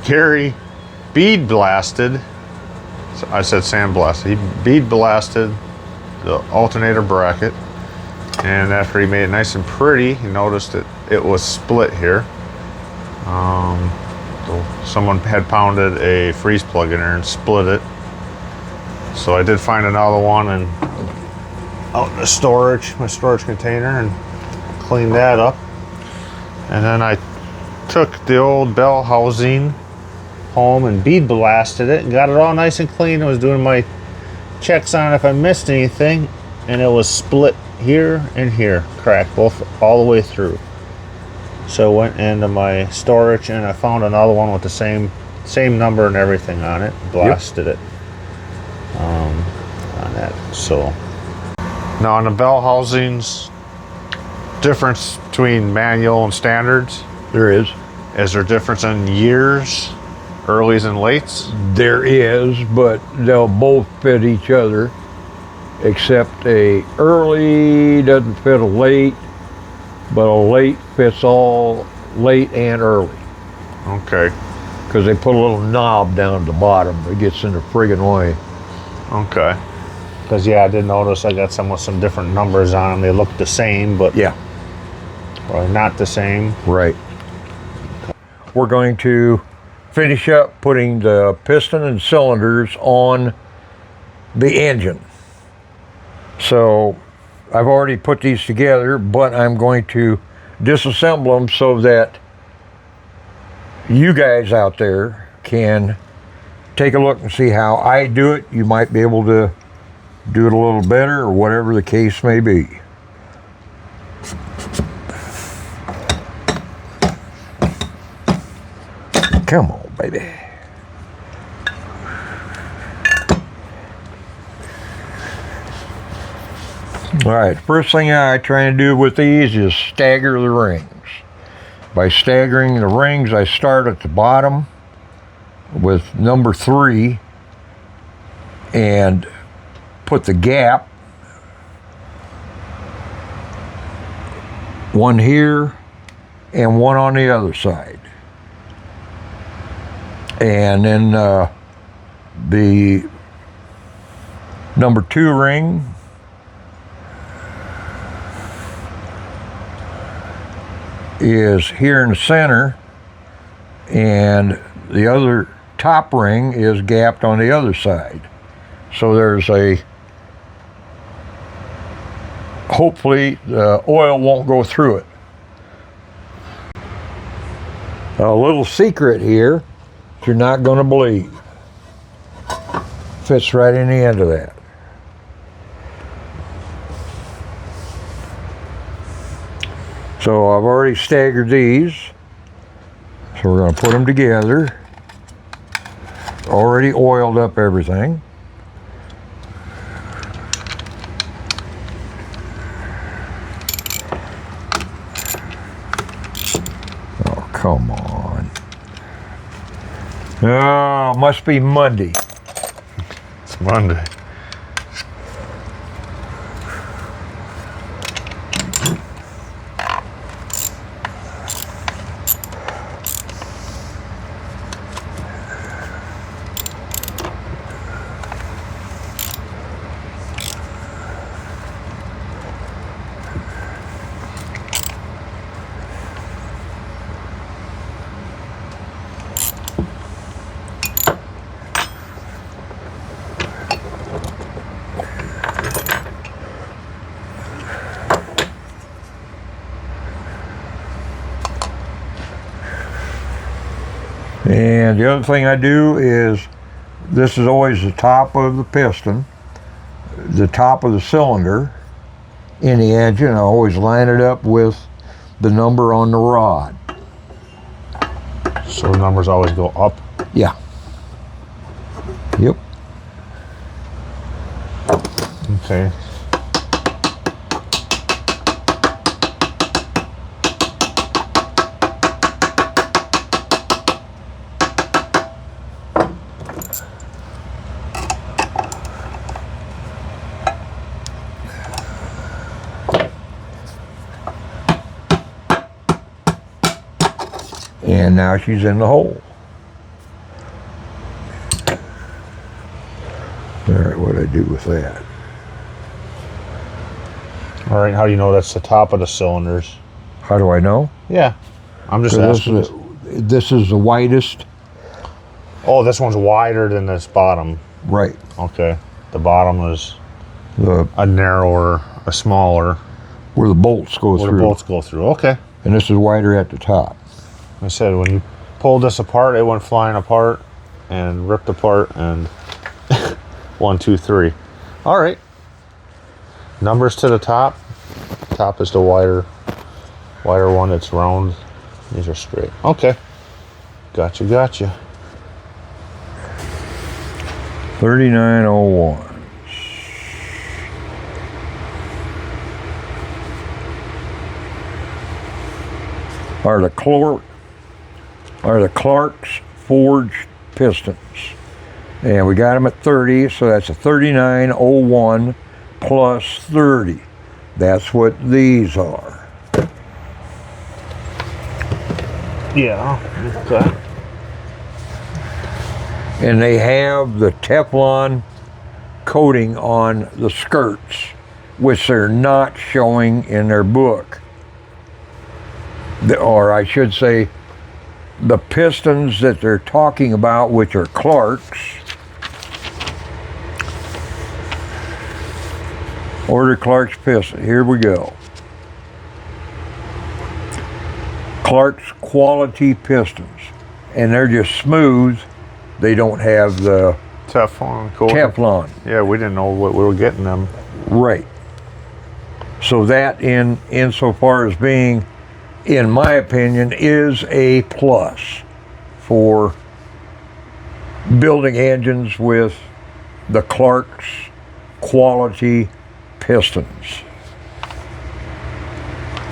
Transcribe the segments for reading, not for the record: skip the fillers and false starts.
Gary bead blasted, I said sandblasted, he bead blasted the alternator bracket, and after he made it nice and pretty, he noticed that it was split here. So someone had pounded a freeze plug in there and split it. So I did find another one and out in the storage, my storage container, and cleaned that up. And then I took the old bell housing home and bead blasted it and got it all nice and clean. I was doing my checks on if I missed anything, and it was split here and here, cracked both all the way through. So I went into my storage and I found another one with the same number and everything on it, blasted it on that. So now on the bell housings, difference between manual and standards? There is. Is there a difference in years, earlys and lates? There is, but they'll both fit each other, except a early doesn't fit a late, but a late fits all late and early. Okay. Because they put a little knob down at the bottom that gets in the friggin' way. Okay. Because yeah, I did notice I got some with some different numbers on them. They look the same, but yeah, probably not the same. Right. We're going to finish up putting the piston and cylinders on the engine. So I've already put these together, but I'm going to disassemble them so that you guys out there can take a look and see how I do it. You might be able to do it a little better, or whatever the case may be. Come on, baby. All right, first thing I try to do with these is stagger the rings. By staggering the rings, I start at the bottom with number 3 and put the gap, one here and one on the other side. And then the number 2 ring is here in the center, and the other top ring is gapped on the other side. So there's a, hopefully the oil won't go through it. A little secret here, you're not going to believe. Fits right in the end of that. So I've already staggered these. So we're going to put them together. Already oiled up everything. Oh, come on. Oh, must be Monday. It's Monday. And the other thing I do is, this is always the top of the piston, the top of the cylinder in the engine. I always line it up with the number on the rod. So the numbers always go up? Yeah. Yep. Okay. And now she's in the hole. All right, what do I do with that? All right, how do you know that's the top of the cylinders? How do I know? Yeah, I'm just So asking. this is the widest. Oh, this one's wider than this bottom. Right. Okay, the bottom is The a narrower, a smaller. where the bolts go Where through. the bolts go through. Okay. And this is wider at the top. I said when you pulled this apart, it went flying apart and ripped apart and 1, 2, 3. All right. Numbers to the top. Top is the wider one. It's round. These are straight. Okay. Gotcha. 3901. Are the Clark's forged pistons. And we got them at 30, so that's a 3901 plus 30. That's what these are. Yeah. Okay. And they have the Teflon coating on the skirts, which they're not showing in their book. Or I should say, the pistons that they're talking about, which are Clark's. Order Clark's piston. Here we go. Clark's quality pistons. And they're just smooth. They don't have the Teflon. Cool. Teflon. Yeah, we didn't know what we were getting them. Right. So that insofar as being, in my opinion, is a plus for building engines with the Clark's quality pistons.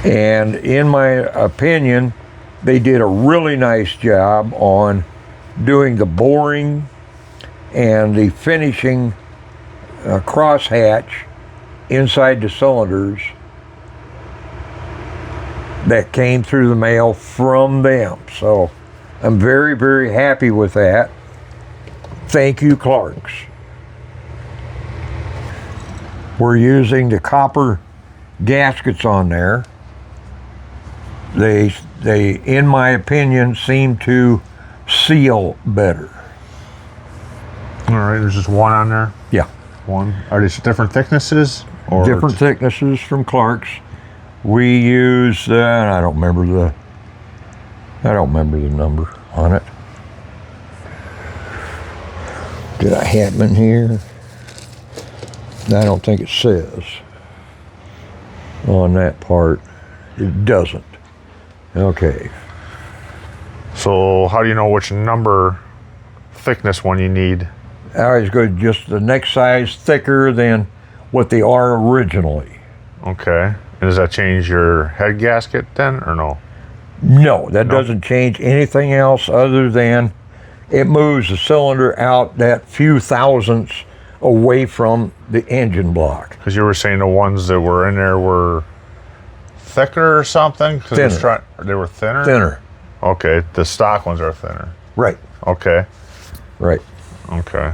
And in my opinion, they did a really nice job on doing the boring and the finishing crosshatch inside the cylinders that came through the mail from them. So I'm very, very happy with that. Thank you, Clark's. We're using the copper gaskets on there. They, in my opinion, seem to seal better. All right, there's just one on there. Yeah. One. Are these different thicknesses? Or Different thicknesses from Clark's. We use, I don't remember the number on it. Did I have them in here? I don't think it says on that part. It doesn't. Okay. So how do you know which number thickness one you need? I always go just the next size thicker than what they are originally. Okay. And does that change your head gasket then, or no? No, that doesn't change anything else other than it moves the cylinder out that few thousandths away from the engine block. Because you were saying the ones that were in there were thicker or something? Thinner. They were thinner? Thinner. Okay, the stock ones are thinner. Right. Okay. Right. Okay.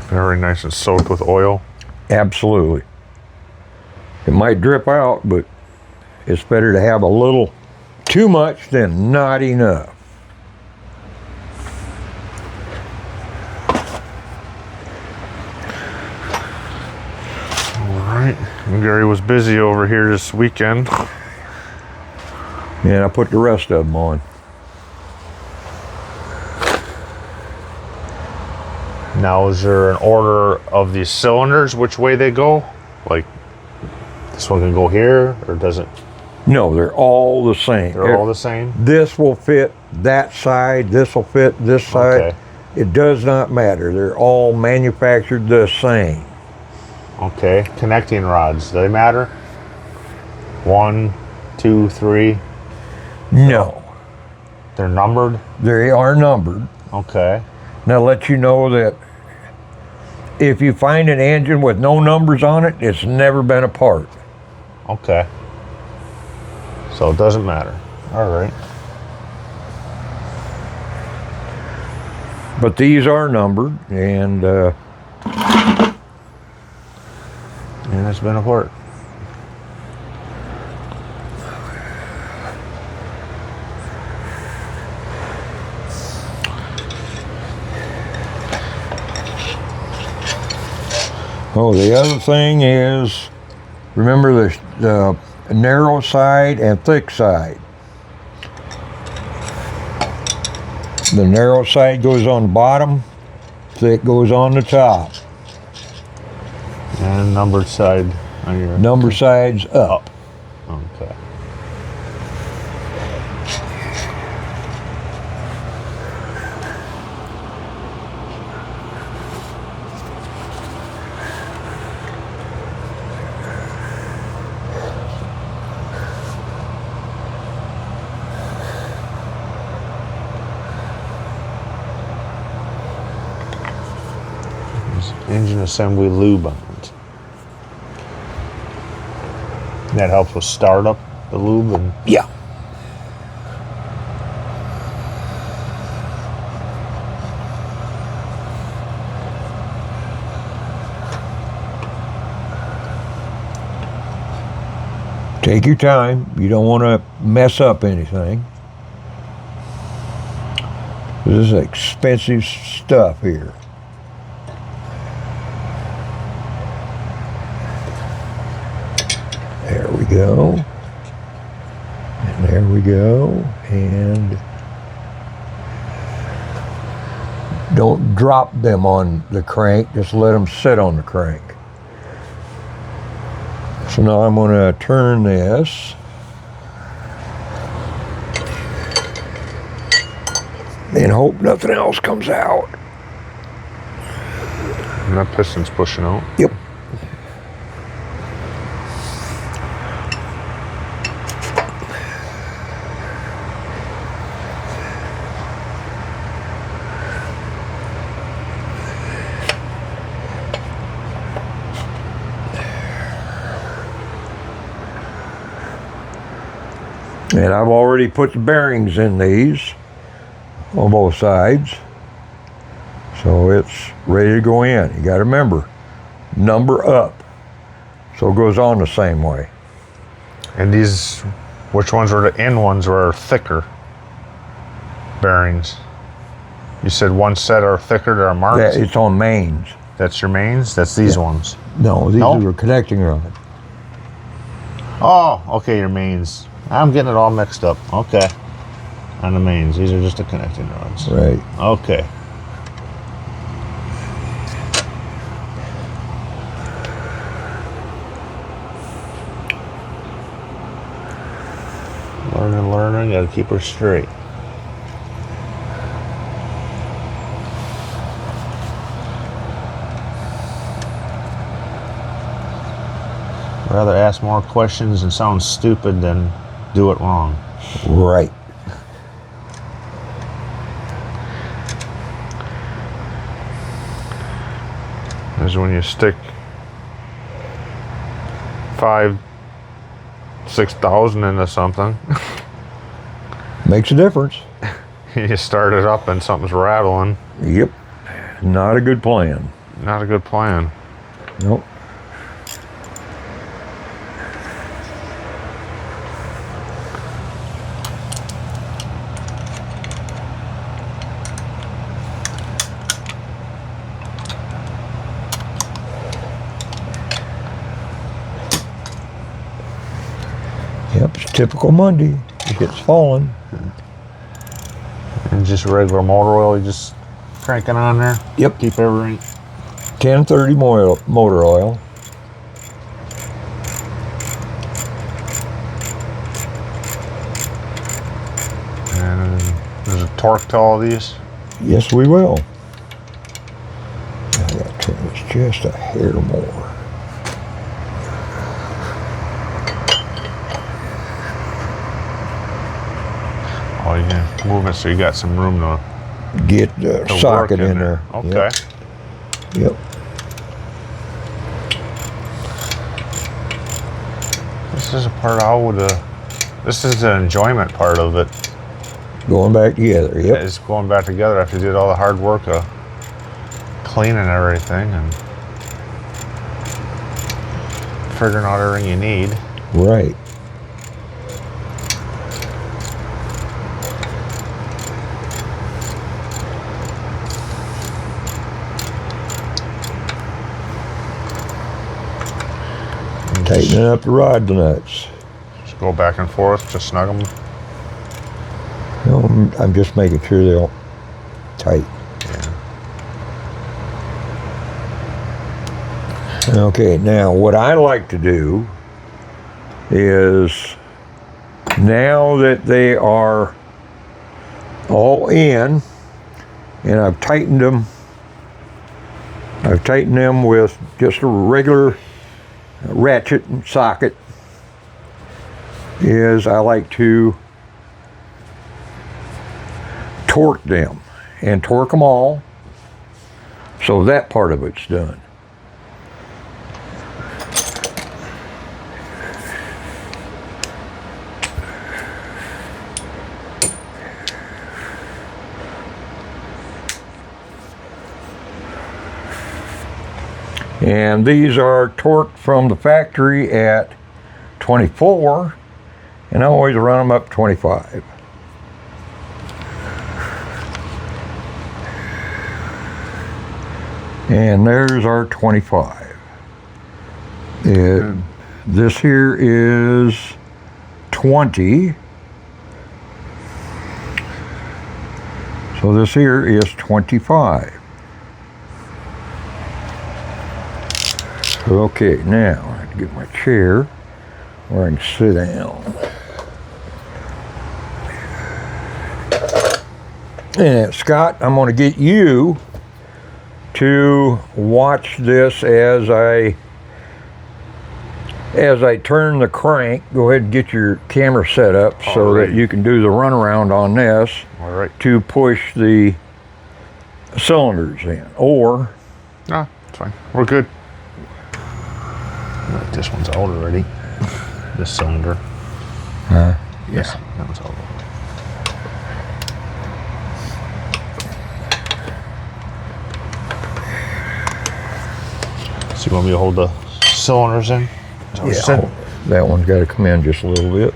Very nice and soaked with oil. Absolutely. It might drip out, but it's better to have a little too much than not enough. All right. And Gary was busy over here this weekend. And I put the rest of them on. Now, is there an order of these cylinders, which way they go? Like, this one can go here, or does it? No, they're all the same. They're all the same? This will fit that side, this will fit this side. Okay. It does not matter. They're all manufactured the same. Okay. Connecting rods, do they matter? 1, 2, 3. No. They're numbered? They are numbered. Okay. Now, let you know that if you find an engine with no numbers on it, it's never been apart. Okay. So it doesn't matter. All right. But these are numbered, and it's been apart. oh, the other thing is, remember the narrow side and thick side. The narrow side goes on the bottom, thick goes on the top. And numbered side on your... Number side's up. Okay. Engine assembly lube on it. That helps with startup, the lube, and Yeah. Take your time. You don't want to mess up anything. This is expensive stuff here. There we go. And there we go. And don't drop them on the crank. Just let them sit on the crank. So now I'm going to turn this. And hope nothing else comes out. that piston's pushing out. Yep. And I've already put the bearings in these on both sides. So it's ready to go in. You got to remember, number up. So it goes on the same way. And these, which ones were the end ones were thicker bearings? You said one set are thicker, they're marked? Yeah, it's on mains. That's your mains? That's these ones? No, these No? are connecting rod. Oh, okay, your mains. I'm getting it all mixed up. Okay. On the mains. These are just the connecting rods. Right. Okay. Learning, gotta keep her straight. Rather ask more questions and sound stupid than do it wrong. Right. Is when you stick 6,000 into something. Makes a difference. You start it up and something's rattling. Yep. Not a good plan. Not a good plan. Nope. Yep, it's typical Monday. It gets falling. And just regular motor oil, you just crank it on there. Yep. Keep everything. 1030 motor oil. And there's a torque to all these. Yes, we will. I gotta turn this just a hair more. Oh, you can move it so you got some room to Get the work socket in there. Okay. Yep. This is a part how would This is the enjoyment part of it. Going back together, yep. It's going back together after you did all the hard work of cleaning everything and figuring out everything you need. Right. Tightening up the rod nuts. Just go back and forth, just snug them. No, I'm just making sure they're all tight. Yeah. Okay, now what I like to do is, now that they are all in and I've tightened them with just a regular ratchet and socket, is I like to torque them and torque them all, so that part of it's done. And these are torqued from the factory at 24, and I always run them up 25. And there's our 25. This here is 20. So this here is 25. Okay, now I have to get my chair where I can sit down. And Scott, I'm going to get you to watch this as I turn the crank. Go ahead and get your camera set up so that you can do the runaround on this. All right. To push the cylinders in. Or No, it's fine. We're good. This one's out already. This cylinder. Yes, that one's out already. So you want me to hold the cylinders in? yeah, that one's got to come in just a little bit.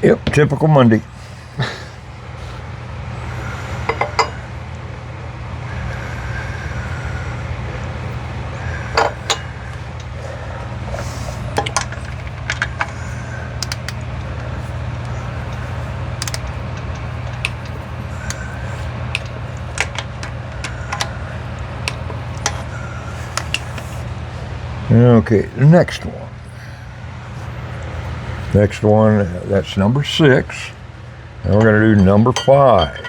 Yep, typical Monday. Okay, the next one. Next one, that's number 6. And we're going to do number 5.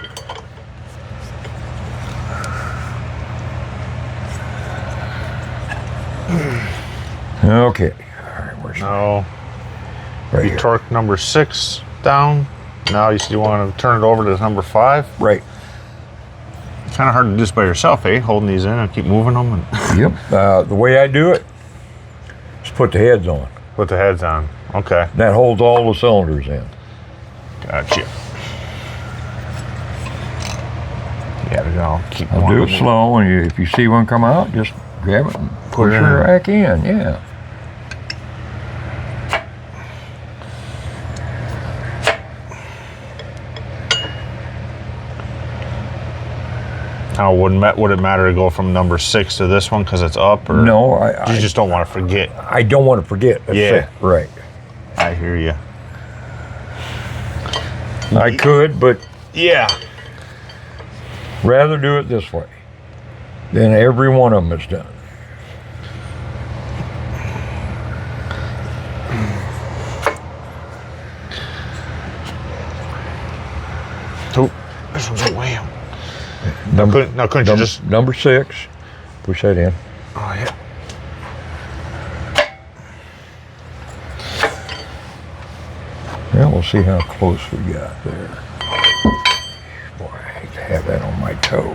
Okay. All right, where's No. right You here. torque number 6 down. Now you want to turn it over to number 5. Right. It's kind of hard to do this by yourself, eh? Holding these in and keep moving them and Yep. The way I do it is put the heads on. put the heads on. Okay. That holds all the cylinders in. Gotcha. Yeah, I'll keep I'll do it slow, and if you see one come out, just grab it and push it back in. Yeah. Now, would it matter to go from number 6 to this one because it's up, or No, you just don't want to forget? I don't want to forget. That's Yeah. it. Right. I hear you. I could, but Yeah. rather do it this way. Then every one of them is done. Oh, this one's a wham. Number, Couldn't you just? number 6. Push that in. Oh yeah. Well, we'll see how close we got there. Boy, I hate to have that on my toe.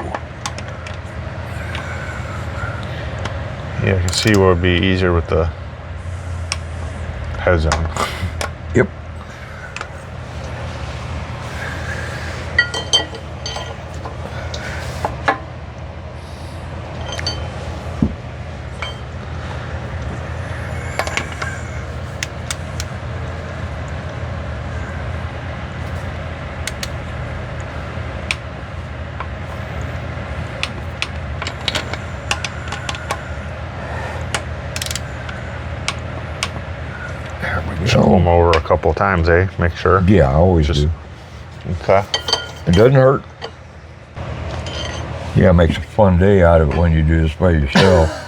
Yeah, I can see what would be easier with the heads on. Yep. Just pull them over a couple of times, eh? Make sure. Yeah, I always do. Okay. It doesn't hurt. Yeah, it makes a fun day out of it when you do this by yourself.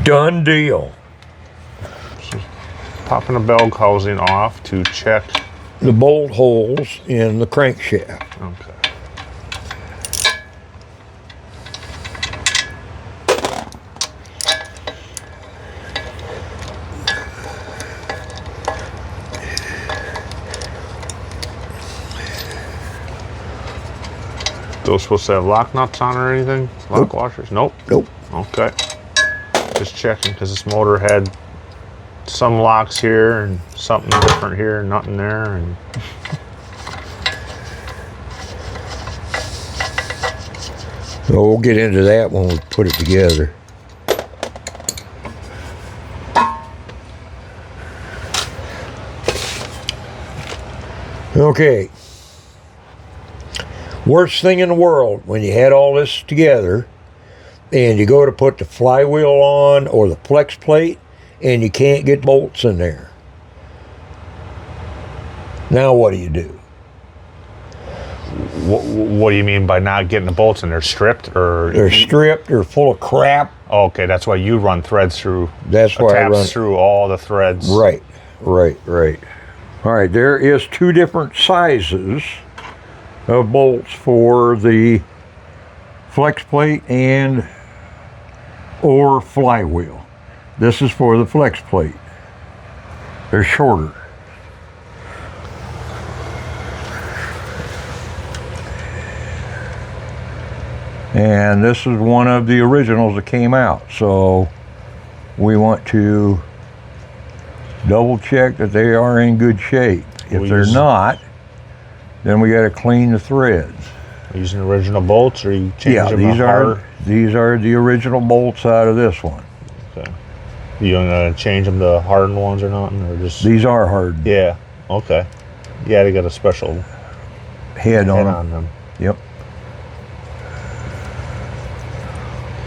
Done deal. Popping the bell housing off to check. The bolt holes in the crankshaft. Okay. Those supposed to have lock nuts on or anything? Lock Nope. washers? Nope. Nope. Okay. Just checking because this motor had some locks here and something different here, nothing there, and So we'll get into that when we put it together. Okay. Worst thing in the world when you had all this together and you go to put the flywheel on or the flex plate and you can't get bolts in there. Now what do? what do you mean by not getting the bolts in? They're stripped or? They're stripped, they're full of crap. Okay, that's why you run threads through. That's why I run through all the threads. Right. All right, there is two different sizes of bolts for the flex plate and or flywheel. This is for the flex plate. They're shorter. And this is one of the originals that came out. So we want to double check that they are in good shape. If they're not, then we got to clean the threads. Using original bolts, or you change them? These are the original bolts out of this one. Okay. You gonna change them to hardened ones or nothing, or just? These are hardened. Yeah. Okay. Yeah, they got a special head on them. Yep.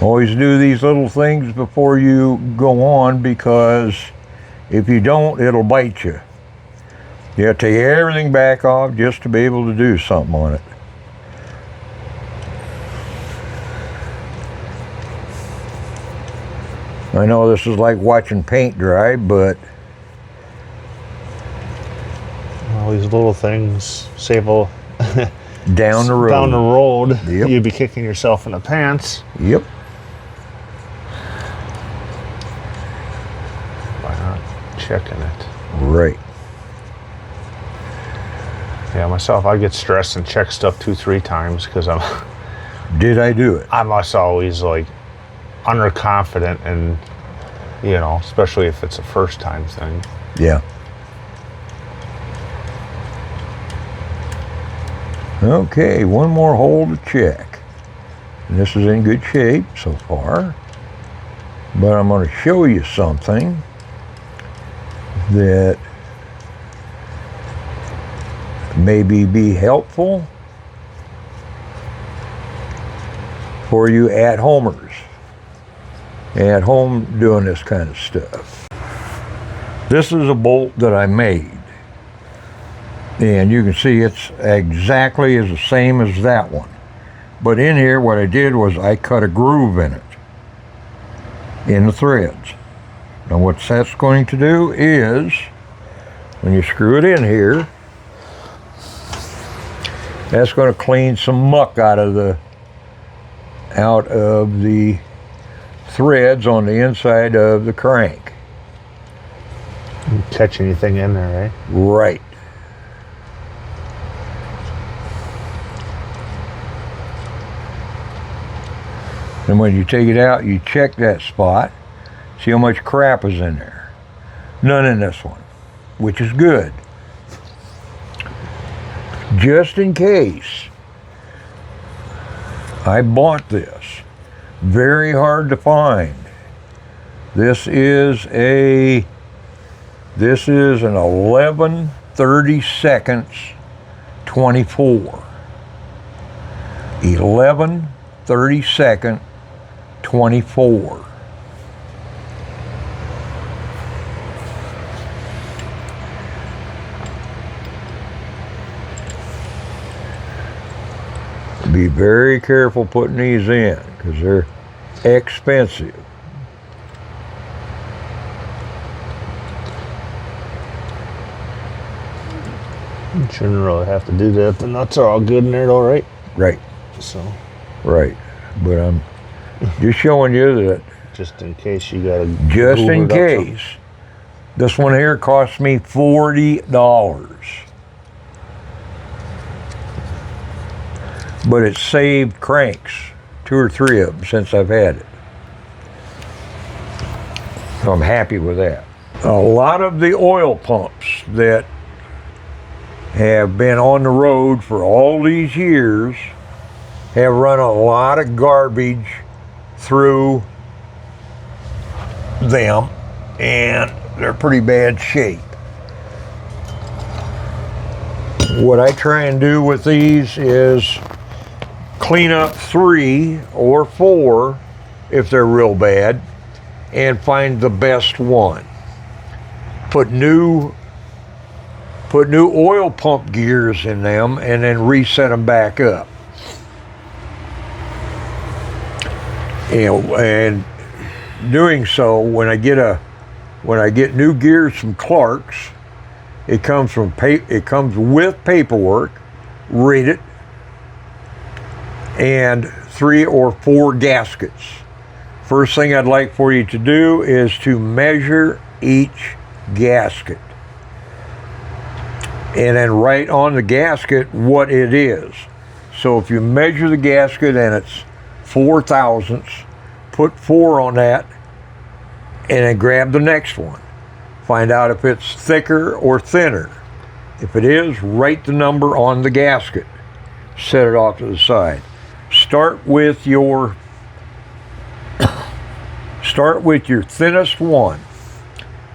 Always do these little things before you go on, because if you don't, it'll bite you. You have to take everything back off just to be able to do something on it. I know this is like watching paint dry, but All these little things save a down the road. Down the road, Yep. you'd be kicking yourself in the pants. Yep. By not checking it. Right. Yeah, myself, I get stressed and check stuff 2-3 times because Did I do it? I'm always like underconfident, and you know, especially if it's a first time thing. Yeah. Okay, one more hole to check. And this is in good shape so far. But I'm going to show you something that maybe be helpful for you at-homers. At home doing this kind of stuff. This is a bolt that I made. And you can see it's exactly as the same as that one. But in here, what I did was I cut a groove in it, in the threads. Now what that's going to do is, when you screw it in here, that's going to clean some muck out of the threads on the inside of the crank. Catch anything in there, right? Right. And when you take it out, you check that spot, see how much crap is in there. None in this one, which is good. Just in case. I bought this. Very hard to find. This is an 11/32 24. 11/32 24. Be very careful putting these in because they're expensive. You shouldn't really have to do that. The nuts are all good in there, all right. Right. So. Right. But I'm just showing you that. Just in case you gotta. Just in case. This one here cost me $40. But it saved cranks, 2 or 3 of them since I've had it. So I'm happy with that. A lot of the oil pumps that have been on the road for all these years have run a lot of garbage through them, and they're pretty bad shape. What I try and do with these is clean up 3 or 4 if they're real bad and find the best one. Put new oil pump gears in them and then reset them back up. And doing so, when I get new gears from Clark's, it comes with paperwork. Read it. And 3 or 4 gaskets. First thing I'd like for you to do is to measure each gasket. And then write on the gasket what it is. So if you measure the gasket and it's 4 thousandths, put 4 on that and then grab the next one. Find out if it's thicker or thinner. If it is, write the number on the gasket. Set it off to the side. Start with your thinnest one.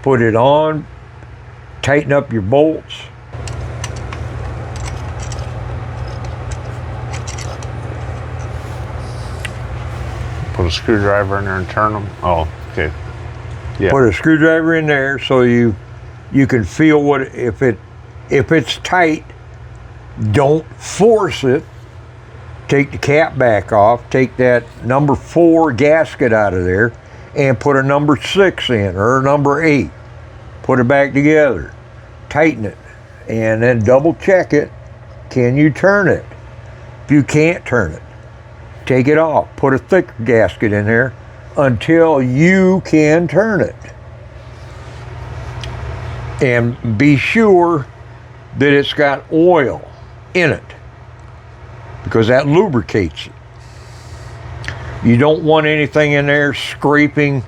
Put it on, tighten up your bolts. Put a screwdriver in there and turn them. Oh, okay. Yeah. Put a screwdriver in there so you can feel what if it's tight. Don't force it. Take the cap back off. Take that number 4 gasket out of there and put a number 6 in or a number 8. Put it back together. Tighten it and then double check it. Can you turn it? If you can't turn it, take it off. Put a thicker gasket in there until you can turn it. And be sure that it's got oil in it, because that lubricates it. You don't want anything in there scraping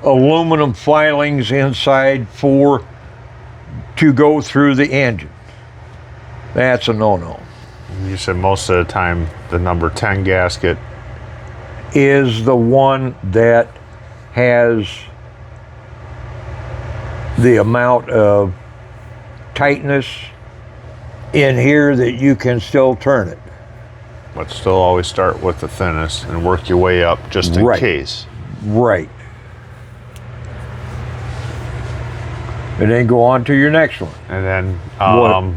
aluminum filings inside to go through the engine. That's a no-no. You said most of the time the number 10 gasket is the one that has the amount of tightness in here that you can still turn it. But still always start with the thinnest and work your way up just in case. Right. And then go on to your next one. And then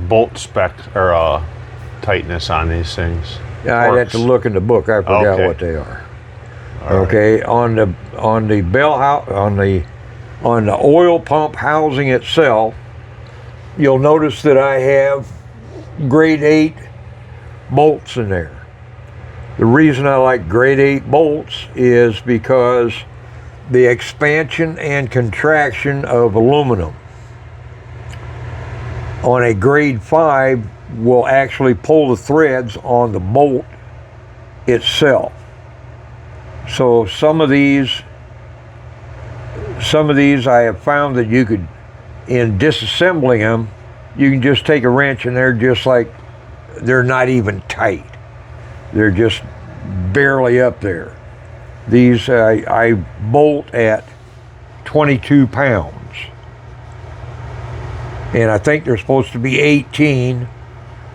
bolt spec or tightness on these things. I'd have to look in the book. I forgot what they are. Okay, on the bell house, on the oil pump housing itself, you'll notice that I have grade 8 bolts in there. The reason I like grade 8 bolts is because the expansion and contraction of aluminum on a grade 5 will actually pull the threads on the bolt itself. So some of these I have found that you could, in disassembling them, you can just take a wrench and they're just like, they're not even tight. They're just barely up there. These I bolt at 22 pounds. And I think they're supposed to be 18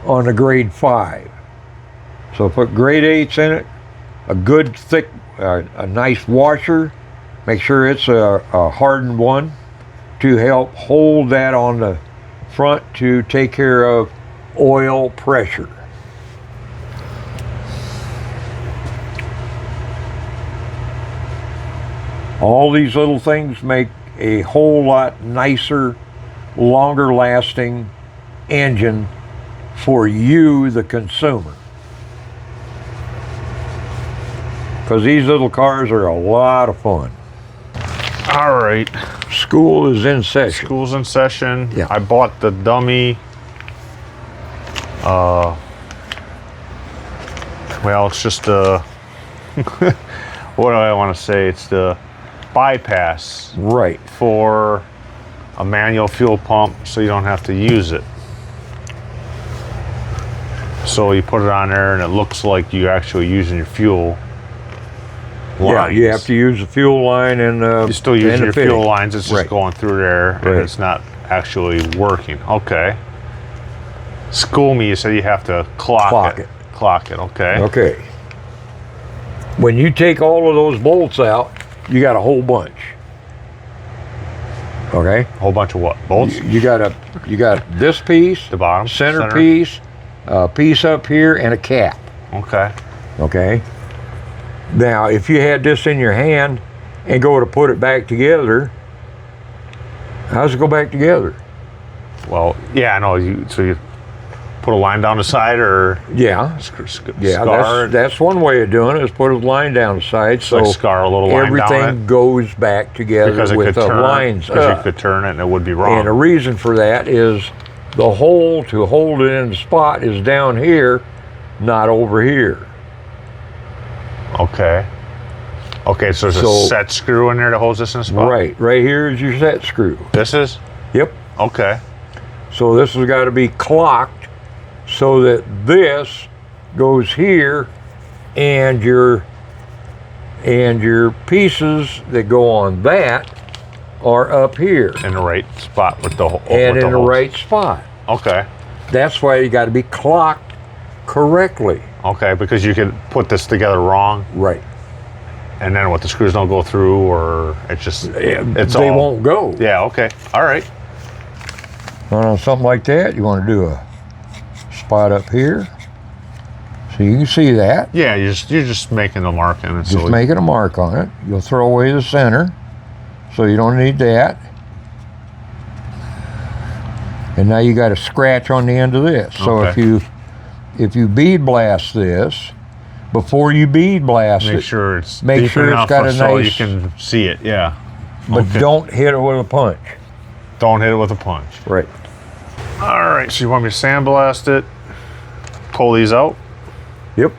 on a grade 5. So put grade 8s in it, a good thick, a nice washer. Make sure it's a hardened one to help hold that on the front to take care of oil pressure. All these little things make a whole lot nicer, longer lasting engine for you, the consumer. Because these little cars are a lot of fun. All right. School is in session. School's in session. Yeah. I bought the dummy. Well, it's just a, what do I want to say? It's the bypass. Right. For a manual fuel pump so you don't have to use it. So you put it on there and it looks like you're actually using your fuel lines. Yeah, you have to use the fuel line and you're still using your fuel lines, it's just right. going through there and it's not actually working. Okay. School me, you said you have to clock it. Clock it, okay. Okay. When you take all of those bolts out, you got a whole bunch. Okay? A whole bunch of what? Bolts? You got this piece, the bottom, center piece, a piece up here, and a cap. Okay. Okay? Now, if you had this in your hand and go to put it back together, how does it go back together? Well, yeah, I know. So you put a line down the side, or scar. That's one way of doing it. Is put a line down the side, so like scar a little line everything down it. Goes back together because with the lines up. Because you could turn it and it would be wrong. And the reason for that is the hole to hold it in the spot is down here, not over here. Okay. Okay, so there's a set screw in there that holds this in the spot? Right here is your set screw. This is? Yep. Okay. So this has got to be clocked so that this goes here and your pieces that go on that are up here. In the right spot with the hole. And in the right spot. Okay. That's why you got to be clocked correctly. Okay, because you could put this together wrong. Right. And then what, the screws don't go through, or it's just, they won't go. Yeah, okay. All right. On something like that, you want to do a spot up here. So you can see that. Yeah, you're just making a mark in it. Just making a mark on it. You'll throw away the center, so you don't need that. And now you got a scratch on the end of this. So if you bead blast this, before you bead blast make sure it's got a so nice, you can see it. Yeah. But don't hit it with a punch. Don't hit it with a punch. Right. All right. So you want me to sandblast it? Pull these out. Yep.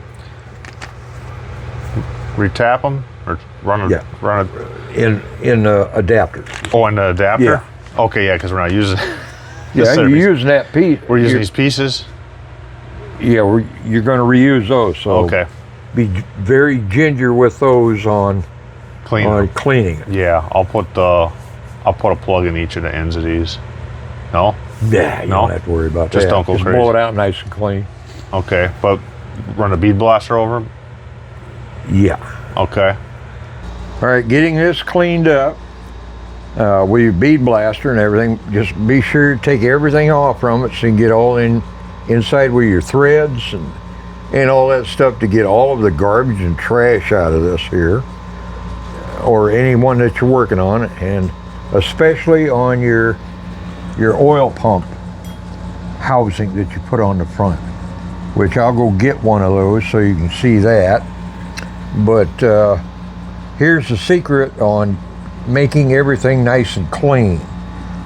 Retap them or run it in adapter. Oh, in the adapter. Yeah. Okay. Yeah, because we're not using. Yeah, you're using that piece. We're using these pieces. Yeah, you're going to reuse those. So be very ginger with those on cleaning it. Yeah, I'll put a plug in each of the ends of these. No? Nah, you No? don't have to worry about Just that. don't go Just crazy. blow it out nice and clean. Okay, but run a bead blaster over them? Yeah. Okay. All right, getting this cleaned up with your bead blaster and everything, just be sure to take everything off from it so you can get all inside with your threads and all that stuff to get all of the garbage and trash out of this here, or any one that you're working on, and especially on your oil pump housing that you put on the front, which I'll go get one of those so you can see that. But here's the secret on making everything nice and clean.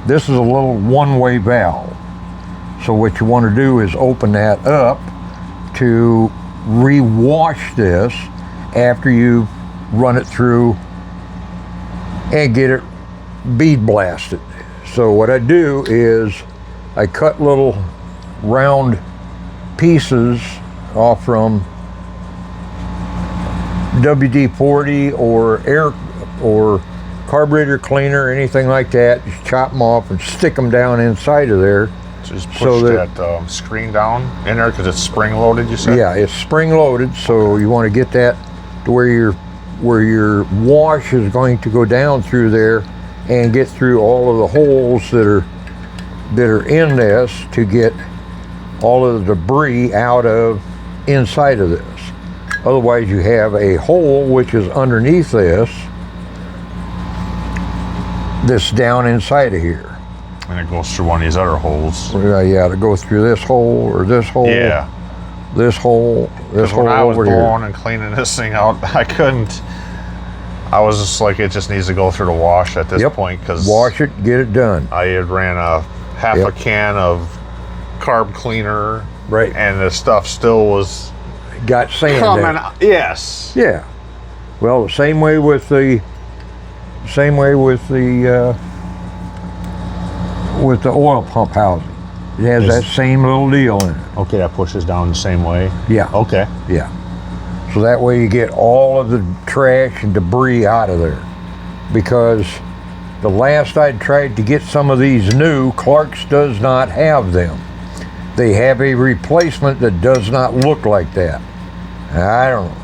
This is a little one-way valve. So what you want to do is open that up to rewash this after you run it through and get it bead blasted. So what I do is I cut little round pieces off from WD-40 or air or carburetor cleaner, anything like that. Just chop them off and stick them down inside of there. So just push So that screen down in there because it's spring loaded, you said? Yeah, it's spring loaded, so you want to get that to where your wash is going to go down through there and get through all of the holes that are in this to get all of the debris out of inside of this. Otherwise you have a hole which is underneath this that's down inside of here. And it goes through one of these other holes. Yeah, to go through this hole or this hole. Yeah. This hole, this hole When I was over here. blowing and cleaning this thing out, I couldn't. I was just like, it just needs to go through the wash at this point because wash it, get it done. I had ran a half Yep. a can of carb cleaner, Right. and the stuff still was Got sand coming in it. out. Yes. Yeah. Well, the same way with the oil pump housing. It has that same little deal in it. Okay, that pushes down the same way. Yeah. Okay. Yeah. So that way you get all of the trash and debris out of there. Because the last I tried to get some of these new, Clark's does not have them. They have a replacement that does not look like that. I don't know.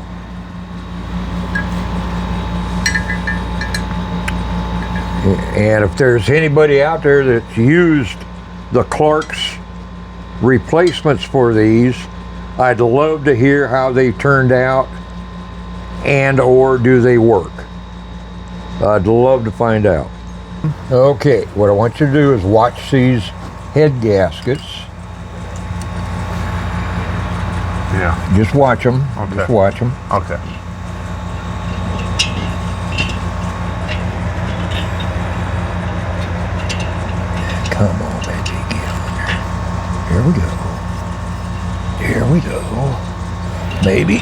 And if there's anybody out there that's used the Clark's replacements for these, I'd love to hear how they turned out and or do they work. I'd love to find out. Okay, what I want you to do is watch these head gaskets. Yeah. Just watch them. Okay. Just watch them. Okay. Come on, baby, get on there. Here we go. Here we go. Maybe.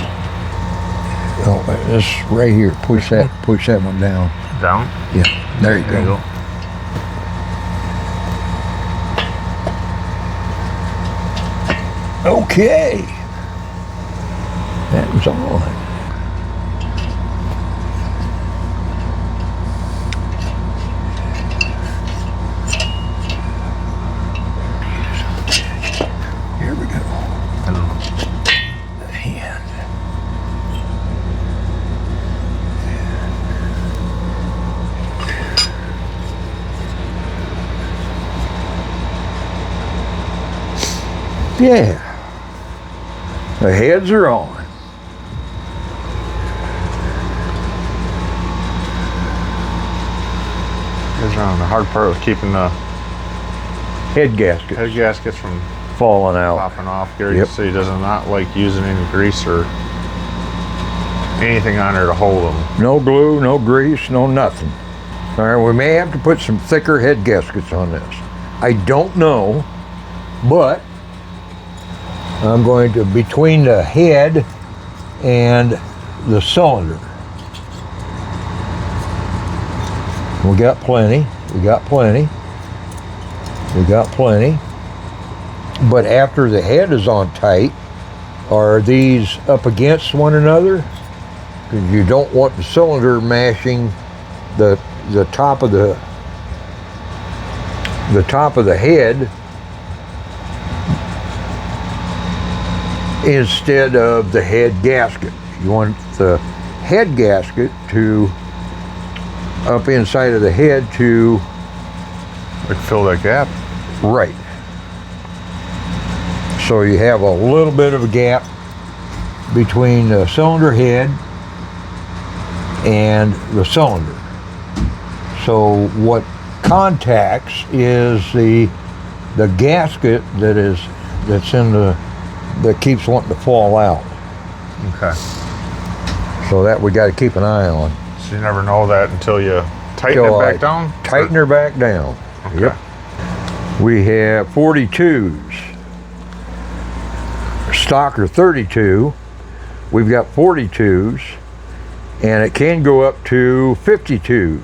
Oh, this right here. Push that one down. Down? Yeah, there you There you go. go. Okay. That was on. Here we go. The hand. Yeah. The heads are on. Here's around the hard part of keeping the Head gaskets head gaskets from falling out. popping off. Gary Yep. said he does not like using any grease or anything on there to hold them. No glue, no grease, no nothing. All right, we may have to put some thicker head gaskets on this. I don't know, but I'm going to, between the head and the cylinder. We got plenty, we got plenty, we got plenty. But after the head is on tight, are these up against one another? Because you don't want the cylinder mashing the top of the head instead of the head gasket. You want the head gasket to up inside of the head to Like fill that gap. right. So you have a little bit of a gap between the cylinder head and the cylinder. So what contacts is the gasket that's in that keeps wanting to fall out. Okay. So that we got to keep an eye on. So you never know that until you tighten it back down? Tighten her back down. Okay. Yep. We have 42s. Stock are 32. We've got 42s, and it can go up to 52s.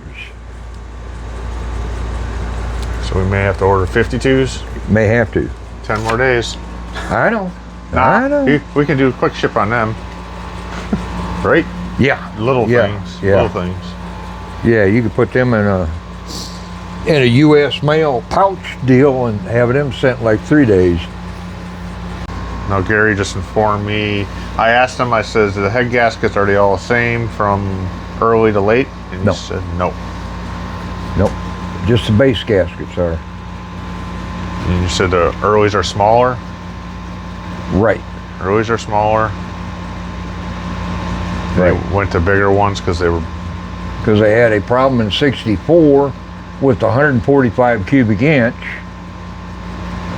So we may have to order 52s. May have to. 10 more days. I know. Nah, I know. we can do a quick ship on them. Right? Yeah. Little Yeah. things. Yeah. Little things. Yeah, you could put them in a U.S. mail pouch deal and have them sent in like 3 days. Now Gary just informed me. I asked him, I says, the head gaskets, are they all the same from early to late? And No. he said no. Nope. Just the base gaskets are. And you said the earlies are smaller? Right. Earlies are smaller. Right. They went to bigger ones because they were. Because they had a problem in 64 with the 145 cubic inch,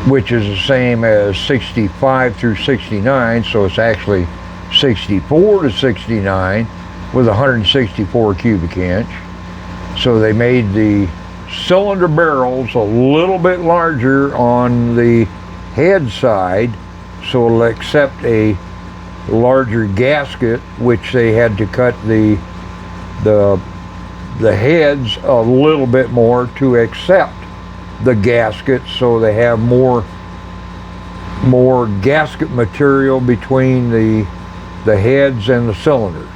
which is the same as 65 through 69, so it's actually 64 to 69 with 164 cubic inch. So they made the cylinder barrels a little bit larger on the head side, so it'll accept a larger gasket, which they had to cut the heads a little bit more to accept the gaskets, so they have more gasket material between the heads and the cylinders,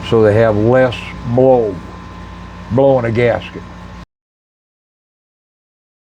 so they have less blowing a gasket.